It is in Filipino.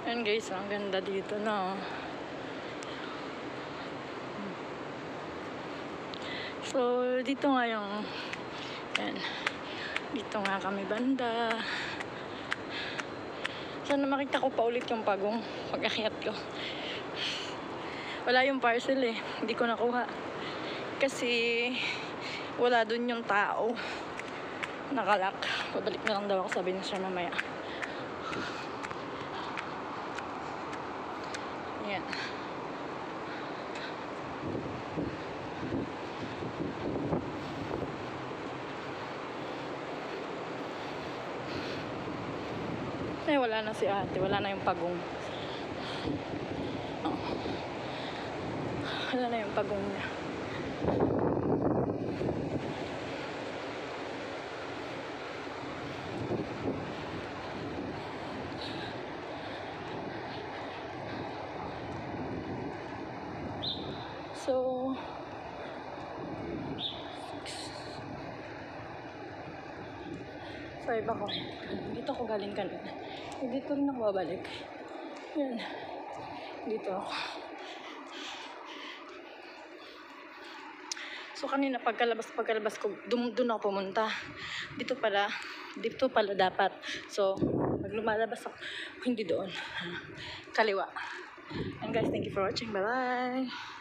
Ayan guys, ang ganda dito na. So, dito nga yung, ayan, dito nga kami banda. Sana makita ko pa ulit yung pagong pag-akyat ko. Wala yung parcel eh, hindi ko nakuha. Kasi, wala dun yung tao. Nakalak. Pabalik na lang daw ako, sabi niya siya mamaya. Ayan. Eh, wala na si ate. Wala na yung pagong. Oh. Wala na yung pagong niya. So, 5 ako. Dito ako galing kanina. Dito rin ako babalik. Yan. Dito ako. So, kanina pagkalabas ko, doon ako pumunta. Dito pala dapat. So, pag lumalabas ako, hindi doon. Kaliwa. And guys, thank you for watching. Bye-bye!